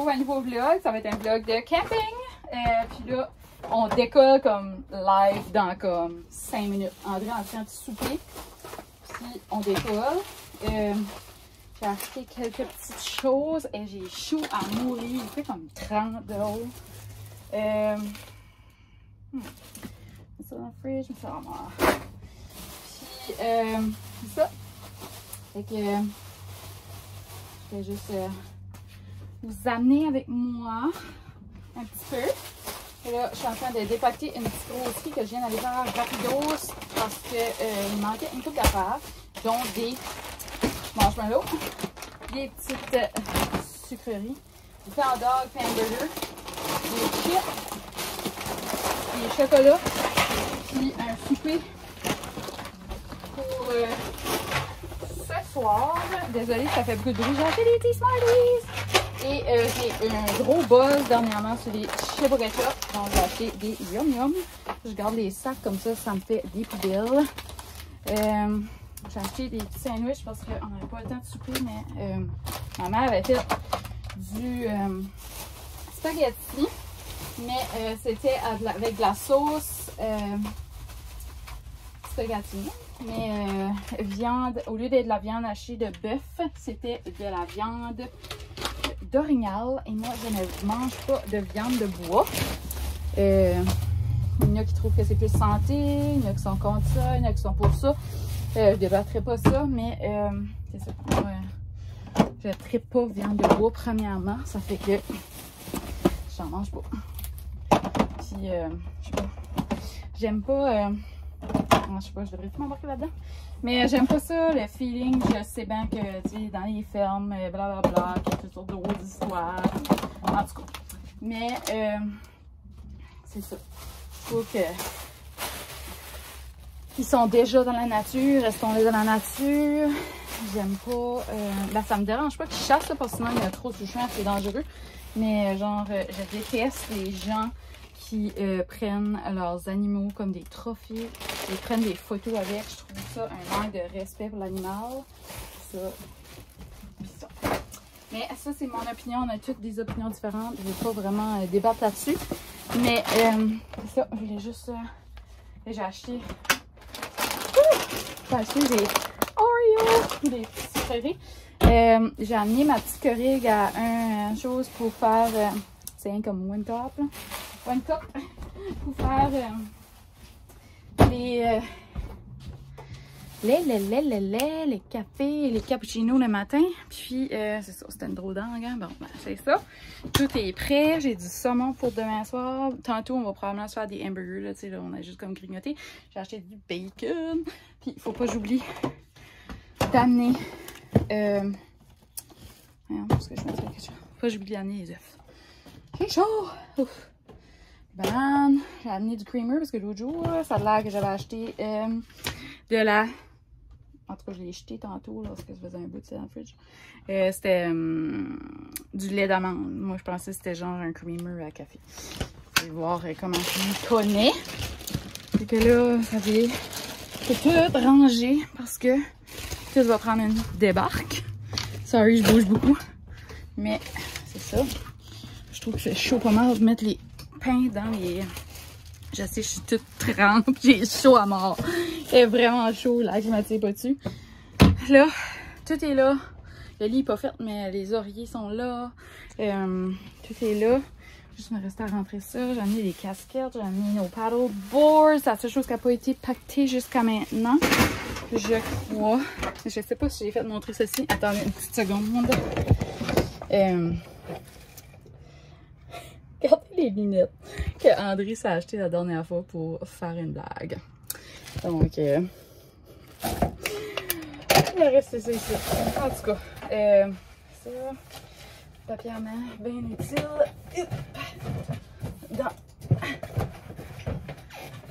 j'ouvre un nouveau vlog. Ça va être un vlog de camping. Puis là, on décolle comme live dans comme 5 minutes. André est en train de souper. Puis on décolle. J'ai acheté quelques petites choses et j'ai chaud à mourir. Il fait comme 30 dehors. Ça dans le fridge, je me fais ramasser. Puis, c'est ça. Fait que je vais juste vous amener avec moi un petit peu. Et là, je suis en train de dépaqueter une petite grosserie que je viens d'aller faire rapidos parce que il manquait une coupe d'affaires, dont des marshmallows, des petites sucreries, des hot dogs, des hamburgers, des chips, des chocolats, puis un souper pour ce soir. Désolée, ça fait beaucoup de bruit. J'ai acheté des petits Smarties. Et j'ai un gros buzz dernièrement sur les chibourettes. Donc j'ai acheté des Yum Yum. Je garde les sacs comme ça, ça me fait des poubelles. J'ai acheté des petits sandwichs parce qu'on n'avait pas le temps de souper, mais ma mère avait fait du spaghetti. Mais c'était avec de la sauce spaghetti. Mais viande, au lieu d'être de la viande hachée de bœuf, c'était de la viande d'orignal. Et moi, je ne mange pas de viande de bois. Il y en a qui trouvent que c'est plus santé, il y en a qui sont contre ça, il y en a qui sont pour ça. Je ne débattrai pas ça, mais c'est ça. Moi, je ne tripe pas viande de bois, premièrement. Ça fait que j'en mange pas. Puis, je sais pas. J'aime pas. Je sais pas, je devrais m'embarquer là-dedans. Mais j'aime pas ça, le feeling. Je sais bien que, tu sais, dans les fermes, blablabla, qu'il y a toutes sortes de grosses histoires. En tout cas. Mais, c'est ça. Je trouve que ils sont déjà dans la nature. Restons-les dans la nature. J'aime pas. Ben, ça me dérange pas qu'ils chassent, là, parce que sinon, il y a trop de chouchons, c'est dangereux. Mais, genre, je déteste les gens qui prennent leurs animaux comme des trophées et prennent des photos avec. Je trouve ça un manque de respect pour l'animal. Ça. Puis ça. Mais ça, c'est mon opinion. On a toutes des opinions différentes. Je ne vais pas vraiment débattre là-dessus. Mais c'est ça. Je voulais juste... j'ai acheté... J'ai acheté des Oreos, des petites sucreries. J'ai amené ma petite Keurig à une chose pour faire... c'est rien comme one top, là. One cup pour faire les cafés, les cappuccinos le matin. Puis, c'est ça, c'était une drôle d'angle. Hein? Bon, ben, c'est ça. Tout est prêt. J'ai du saumon pour demain soir. Tantôt, on va probablement se faire des hamburgers. Là, là, on a juste comme grignoté. J'ai acheté du bacon. Puis, il faut pas que j'oublie d'amener... parce que je me dis quelque chose. Faut pas que j'oublie d'amener les œufs. C'est chaud! Ouf. Banane. J'ai amené du creamer parce que l'autre jour, ça a l'air que j'avais acheté de la... En tout cas, je l'ai jeté tantôt là, parce que ça faisait un bout de ça dans le fridge. C'était du lait d'amande. Moi, je pensais que c'était genre un creamer à café. Je vais voir comment je m'y connais. Et que là, ça fait tout rangé parce que tout va prendre une débarque. Sorry, je bouge beaucoup. Mais c'est ça. Je trouve que c'est chaud pas mal de mettre les pains dans les... Je sais, je suis toute trempe, j'ai chaud à mort. C'est vraiment chaud, la climatisée pas dessus. Là, tout est là. Le lit n'est pas fait, mais les oreillers sont là. Tout est là. Juste me rester à rentrer ça. J'ai amené des casquettes, j'ai amené nos paddleboards. C'est la seule chose qui n'a pas été pactée jusqu'à maintenant. Je crois. Je sais pas si j'ai fait montrer ceci. Attendez une petite seconde. Regardez les lunettes que André s'est acheté la dernière fois pour faire une blague. Donc, le reste, c'est ça ici. En tout cas, ça, papier à main, bien utile.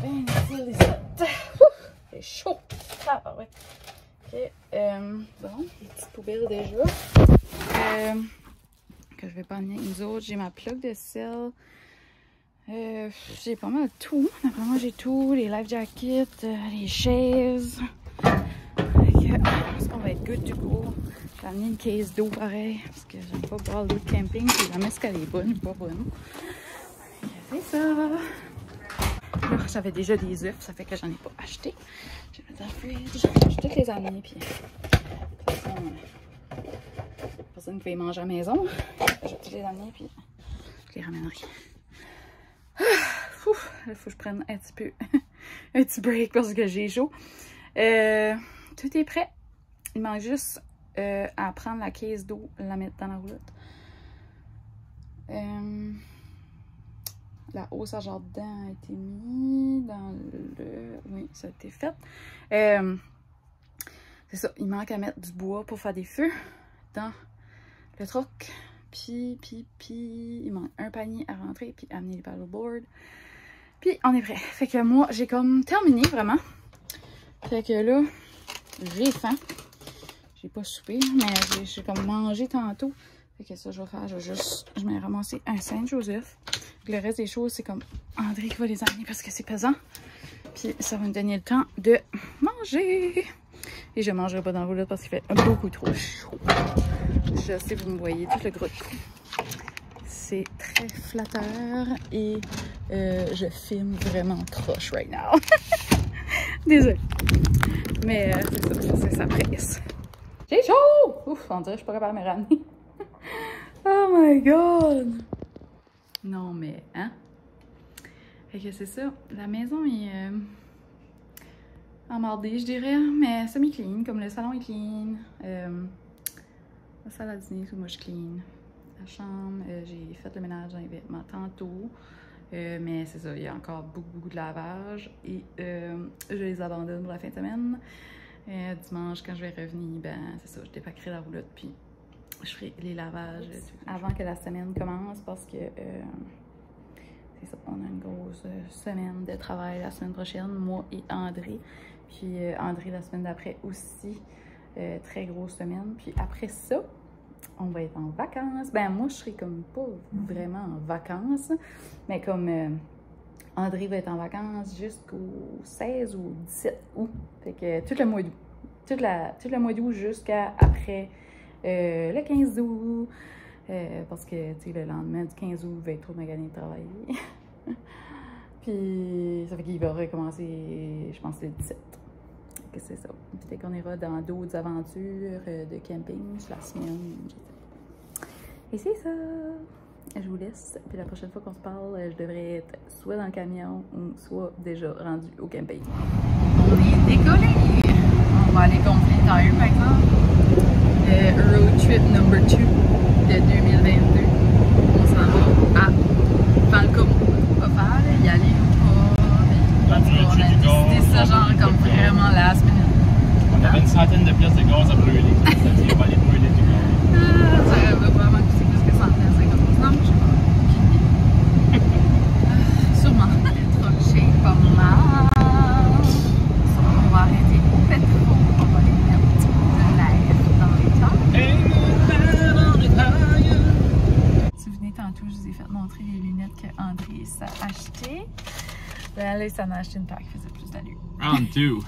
Bien utile ici. C'est chaud. Ah, ouais. Ok, bon, les petites poubelles déjà. Que je vais pas amener avec nous autres. J'ai ma plug de sel. J'ai pas mal tout. Après moi, j'ai tout. Les life jackets, les chaises. Je pense qu'on va être good to go. J'ai amené une case d'eau pareil, parce que j'aime pas boire l'eau de camping, puis la mescale est bonne ou pas bonne. C'est ça! Là, j'avais déjà des œufs, ça fait que j'en ai pas acheté. Je vais mettre dans le fridge, je vais toutes les amener, puis... De toute façon, personne qui va y manger à la maison. Je vais toutes les amener, puis je les ramènerai. Il faut que je prenne un petit peu, un petit break parce que j'ai chaud. Tout est prêt. Il manque juste à prendre la caisse d'eau, la mettre dans la roulotte. La hausse à jardin a été mise dans le... Oui, ça a été fait. C'est ça, il manque à mettre du bois pour faire des feux dans le truck. Puis, il manque un panier à rentrer, puis amener les paddleboards. Puis, on est prêt. Fait que moi, j'ai comme terminé, vraiment. Fait que là, j'ai faim. J'ai pas soupé, mais j'ai comme mangé tantôt. Fait que ça, je vais faire, je vais ramasser un Saint-Joseph. Le reste des choses, c'est comme André qui va les amener parce que c'est pesant. Puis, ça va me donner le temps de manger. Et je ne mangerai pas dans le roulotte parce qu'il fait beaucoup trop chaud. Je sais, vous me voyez, tout le gros coup. C'est très flatteur et je filme vraiment croche right now. Désolée. Mais c'est ça presse. J'ai chaud! Ouf, on dirait que je suis pas capable de me ramener. Oh my god! Non, mais, hein? Fait que c'est ça. La maison est emmerdée, je dirais, mais semi-clean, comme le salon est clean. La salle à dîner, moi je clean. La chambre, j'ai fait le ménage dans les vêtements tantôt. Mais c'est ça, il y a encore beaucoup de lavage. Et je les abandonne pour la fin de semaine. Dimanche, quand je vais revenir, ben c'est ça, je dépackerai la roulotte, puis je ferai les lavages avant que la semaine commence parce que c'est ça, on a une grosse semaine de travail la semaine prochaine, moi et André. Puis André la semaine d'après aussi, très grosse semaine. Puis après ça, on va être en vacances. Ben moi, je serai comme pas vraiment en vacances, mais comme André va être en vacances jusqu'au 16 ou 17 août. Fait que tout le mois d'août. Tout le mois d'août jusqu'à après le 15 août. Parce que, tu sais, le lendemain du 15 août, il va être trop magané de travailler. Puis, ça fait qu'il va recommencer, je pense, le 17. Que c'est ça. Puis, dès qu'on ira dans d'autres aventures de camping, la semaine, je sais pas. Et c'est ça. Je vous laisse. Puis, la prochaine fois qu'on se parle, je devrais être soit dans le camion ou soit déjà rendu au camping. On est décollé. On va aller gonfler le tire, par exemple. Road trip number 2 de 2022. On s'en va à Falcom. On va faire y aller ou pas. On a décidé ça genre comme vraiment last minute. On avait une centaine de pièces de gaz à brûler. Ça veut dire on va aller brûler du gaz. Ça va vraiment coûter plus que 100 pièces. Non, je sais pas. Sûrement. Le truck shape pas mal. On va arrêter au pétrole. On va aller mettre de l'air dans les temps. Si vous venez tantôt, je vous ai fait montrer les lunettes que André s'est achetées. Ben là, il s'en a acheté une paire qui faisait plus d'allure. Round 2. On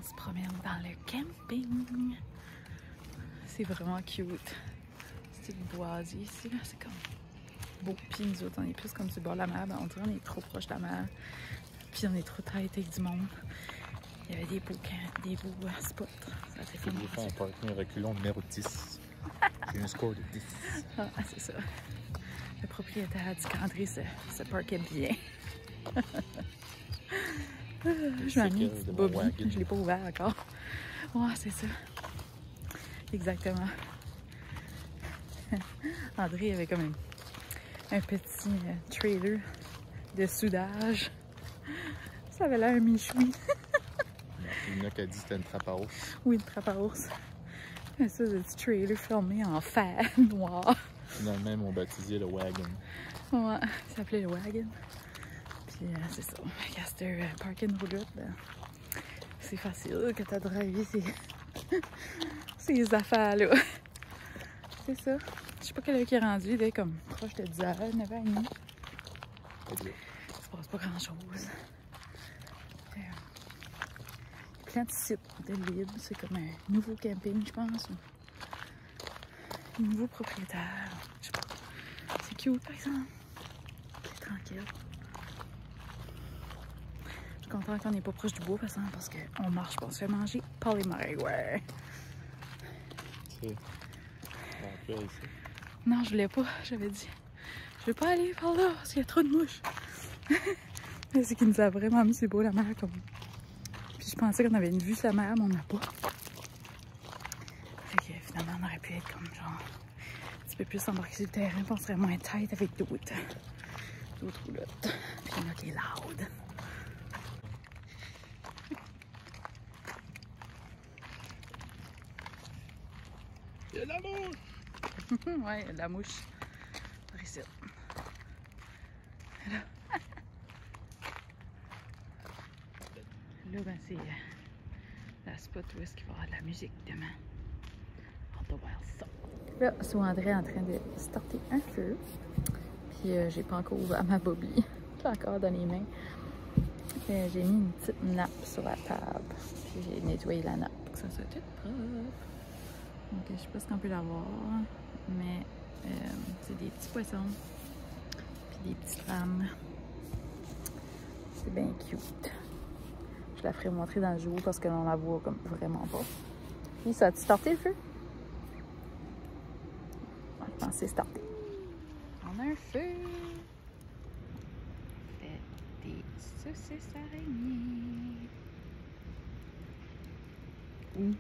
se promène dans le camping. C'est vraiment cute. C'est le boisier ici, là. C'est comme beau. Puis nous autres, on est plus comme sur le bord de la mer. Ben, on dirait qu'on est trop proche de la mer. Puis on est trop tight avec du monde. Il y avait des beaux spots. Ça fait filmer. J'ai fait un parking reculon numéro 10. J'ai un score de 10. Ah, c'est ça. Le propriétaire dit qu'André se parquait bien. Je m'ai mis une petite bobby. Je ne l'ai pas ouvert encore. Ouais, c'est ça. Exactement. André avait comme un petit trailer de soudage. Ça avait l'air michoui. Il y en a qui a dit que c'était une trappe à ours. Oui, une trappe à ours. Ça, c'est un petit trailer fermé en fer noir. Finalement, ils m'ont baptisé le wagon. Ouais, ça s'appelait le wagon. Puis c'est ça. Caster parking roulotte, c'est facile que t'as drivé ces affaires-là. C'est ça. Je sais pas quelle heure qui est rendu. Il est comme proche de 10h, 9h30. Il se passe pas grand-chose. plein de sites de libre. C'est comme un nouveau camping, je pense. Un nouveau propriétaire. Je sais pas. C'est cute, par exemple. C'est tranquille. Je suis contente qu'on n'est pas proche du bois, par exemple, parce qu'on marche pas. On se fait manger par les maringouins. Non, je voulais pas. J'avais dit, je vais pas aller par là parce qu'il y a trop de mouches. Mais c'est qu'il nous a vraiment mis, c'est beau la mer comme. Puis je pensais qu'on avait une vue sur la mer, mais on n'a pas. Fait que finalement, on aurait pu être comme genre un petit peu plus embarqué sur le terrain, puis on serait moins tight avec d'autres roulottes. Puis il y en a qui est loud. Il y a de la mouche! Ouais, il y a de la mouche. Par ici. Là, là ben, c'est la spot où est-ce qu'il va y avoir de la musique demain. Hâte de voir ça. Là, c'est André en train de starter un feu. Puis j'ai pas encore ouvert ma boblie. J'ai encore dans les mains. J'ai mis une petite nappe sur la table. Puis j'ai nettoyé la nappe pour que ça soit tout propre. Donc je sais pas si on peut la voir. Mais c'est des petits poissons. Puis des petites rames. C'est bien cute. Je la ferai montrer dans le jour parce que l'on la voit comme vraiment pas. Puis ça a-tu starté le feu? Je pense que c'est starté. On a un feu! Fait des saucisses araignées. Ou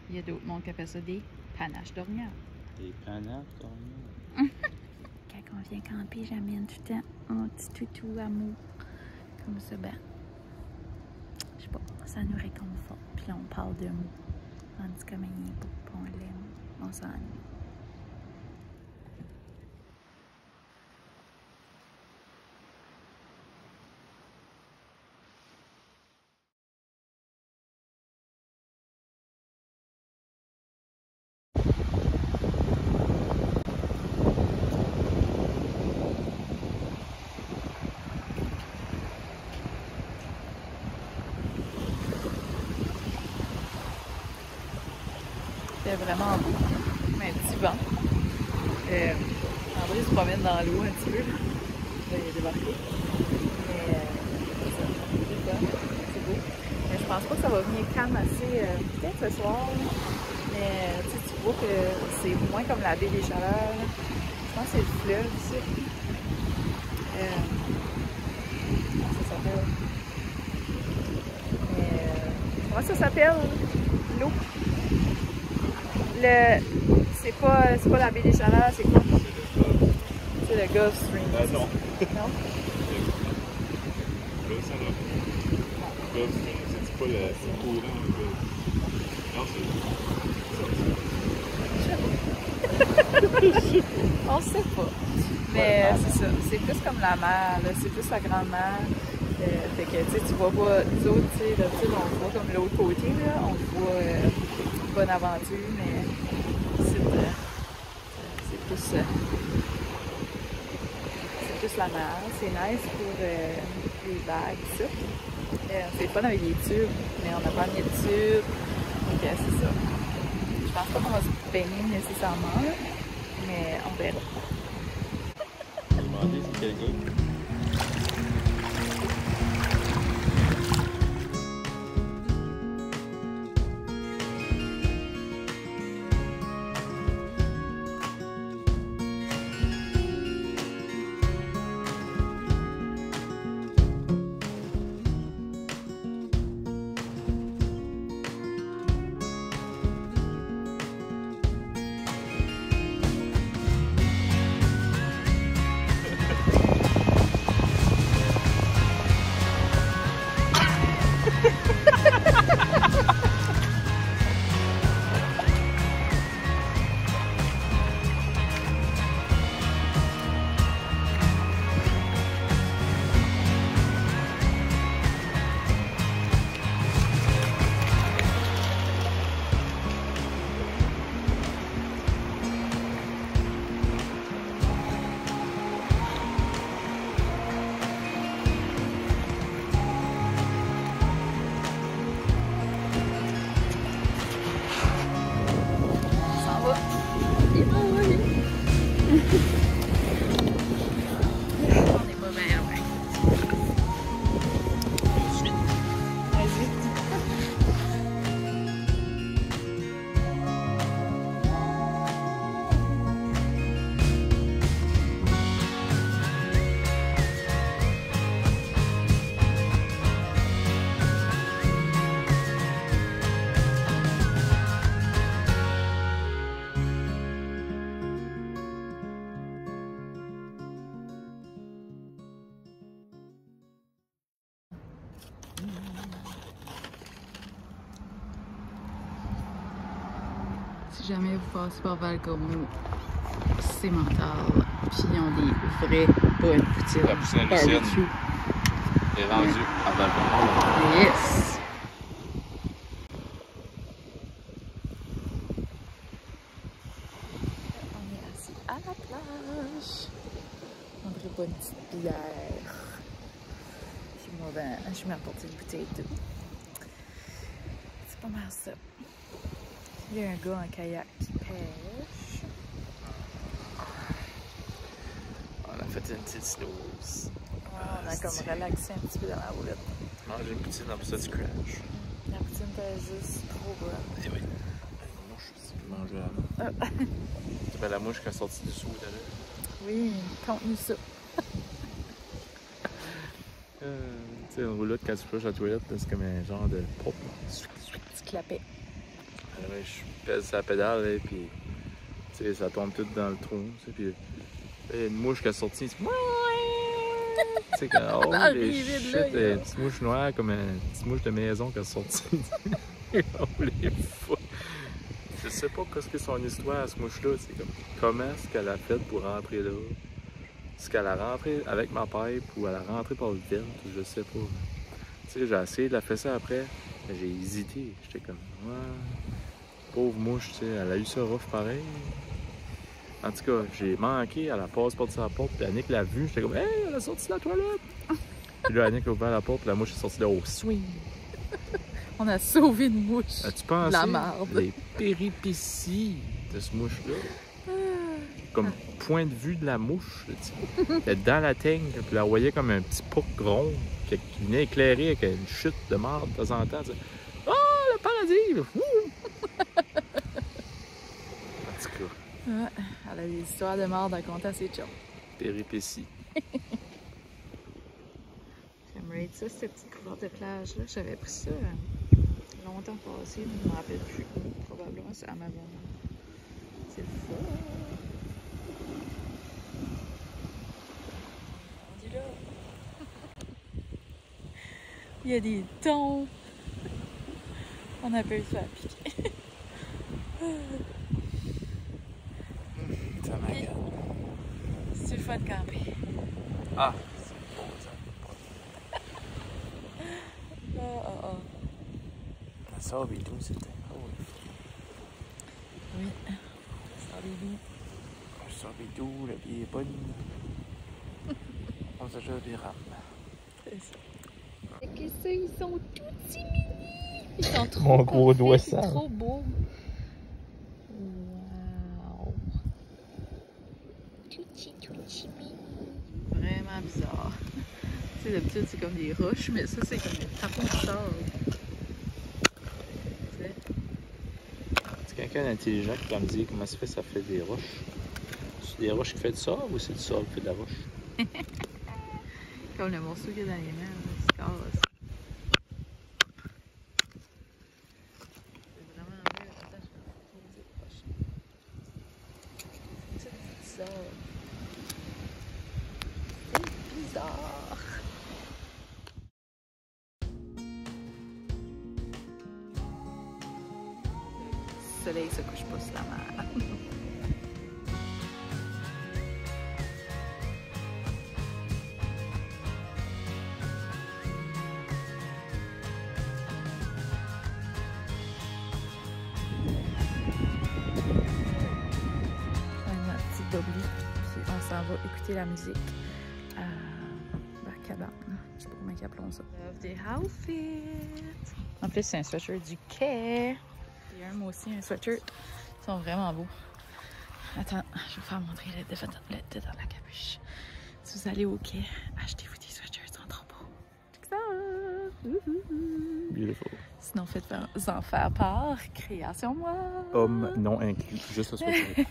il y a d'autres mondes qui appellent ça des panaches d'orignal. Des panaches d'orignal? Quand on vient camper, j'amène tout le temps mon petit toutou amour. Comme ça, ben, je sais pas, ça nous réconforte. Puis là, on parle de mots. On dit comment il est beau, puis on l'aime. On s'ennuie. C'était vraiment beau. Mais un petit vent. André se promène dans l'eau un petit peu. Là, il est débarqué. Mais c'est ça. C'est bon. C'est beau. Mais je pense pas que ça va venir calme assez peut-être ce soir. Mais tu vois que c'est moins comme la baie des Chaleurs. Je pense que c'est le fleuve ici. Ça s'appelle. Comment ça s'appelle? L'eau. C'est pas la baie des Chaleurs, c'est quoi? C'est le Gulf Stream. Non. Non? Gulf Stream, c'est pas le courant. Non, c'est... On sait pas. Mais c'est ça. C'est plus comme la mer, c'est plus la grande mer. Fait que tu vois pas, nous autres, d'habitude, on voit comme l'autre côté, là. On voit Bonaventure, mais c'est plus la mer. C'est nice pour les vagues, ça. C'est fun avec les tubes, mais on n'a pas mis de tubes. Donc c'est ça. Je pense pas qu'on va se baigner nécessairement, là, mais on verra. Je me demandais si quelqu'un... Si jamais vous passez par Val-Corneau, c'est mental. Puis ils ont des vraies bonnes poutines. La poutine à Lucienne barbecue. est rendue à Val-Corneau. Yes! On est assis à la plage. On dirait pas une petite bière. Puis moi, ben, je m'ai apporté une bouteille d'eau. C'est pas mal ça. Il y a un gars en kayak qui pêche. On a fait une petite snooze. On a comme relaxé un petit peu dans la roulette. Manger une poutine après ça, tu crash. La poutine était juste trop bonne. Eh oui. Une mouche aussi, puis manger avant. Tu vois la mouche qui est sortie du sou tout à l'heure? Oui, conte-nous ça. Tu sais, une roulotte, quand tu flushes la toilette, c'est comme un genre de pop. Tu clapais. Je pèse sa pédale, et puis tu sais, ça tombe tout dans le trou. Puis il y a une mouche qui est sortie. Tu sais, quand oh, les shit, une petite mouche noire, comme une petite mouche de maison qui est sortie. Oh, les fous. Je sais pas qu'est-ce que son histoire à ce mouche-là. C'est comme comment est-ce qu'elle a fait pour rentrer là? Est-ce qu'elle a rentré avec ma pipe ou elle a rentré par le vent? Je sais pas. Tu sais, j'ai essayé de la faire ça après, mais j'ai hésité. J'étais comme, ouais, pauvre mouche, tu sais, elle a eu ça rough pareil. En tout cas, j'ai manqué, elle a passé par sa porte, puis Annick l'a vue, j'étais comme, hey, elle a sorti de la toilette! Puis là, Annick a ouvert la porte, puis la mouche est sortie là au swing. On a sauvé une mouche. As-tu pensé la marde. les péripéties de ce mouche-là? Comme point de vue de la mouche, tu sais. Elle était dans la teigne, puis la voyait comme un petit pouc rond qui venait éclairer avec une chute de marde de temps en temps. Oh, le paradis! En tout cas. Ouais, elle a des histoires de marde à compter à ses chums. Péripéties. J'aimerais ça, cette petite couleur de plage-là. J'avais pris ça longtemps passé, mais je ne me rappelle plus. Probablement c'est Amazon. C'est le fun. On dit là. Il y a des thons. On a peur de se faire piquer. Ça m'agace. C'est le fun de camper. Ah, c'est beau ça. La sable et tout, c'était cool. Oui, ça les doux. La sable et tout, la vie est bonne. On s'achète des rames. C'est ça. Et que ça, ils sont tout petits mini. Ils sont trop Mon gros parfaits, doigt c'est sale. trop beau. Wow. Tout petit mini. Vraiment bizarre. Tu sais, d'habitude, c'est comme des roches, mais ça, c'est comme des tapons de sable. C'est quelqu'un d'intelligent qui va me dire comment ça fait des roches. C'est des roches qui fait du sable ou c'est du sable qui fait de la roche? Comme le morceau qu'il y a dans les mains, là, il se casse. C'est vraiment mieux. Attends, je vais poser le prochain. C'est bizarre. C'est bizarre. Le soleil se couche pas sur la mer. Puis on s'en va écouter la musique à la cabane. Je sais pas comment ils appellent ça. Love the outfit. En plus, c'est un sweatshirt du quai. Il y a moi aussi un sweatshirt. Ils sont vraiment beaux. Attends, je vais vous faire montrer le dedans de la capuche. Si vous allez au quai, achetez-vous des sweatshirts, ils sont trop beaux. Check ça! Beautiful. Sinon, faites en faire part. Création moi. Homme non inclus, juste le sweatshirt.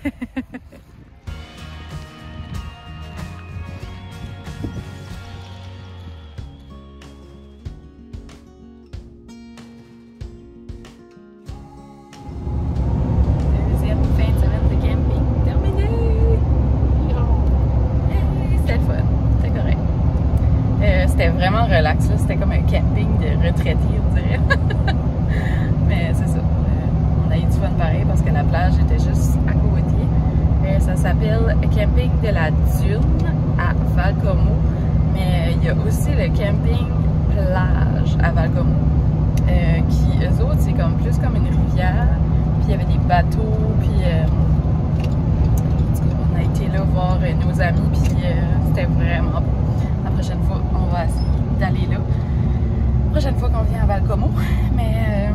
Deuxième fin de semaine de camping terminée. C'était le fun, c'était correct. C'était vraiment relax, là. C'était comme un camping de retraités, on dirait. Mais c'est ça. on a eu du fun pareil parce que la plage était juste à côté. Ça s'appelle Camping de la Dune à Val-Comeau. Mais il y a aussi le camping plage à Val-Comeau. Qui, eux autres, c'est comme plus comme une rivière. Puis il y avait des bateaux. Puis on a été là voir nos amis. Puis c'était vraiment beau. La prochaine fois, on va essayer d'aller là. La prochaine fois qu'on vient à Val-Comeau. Mais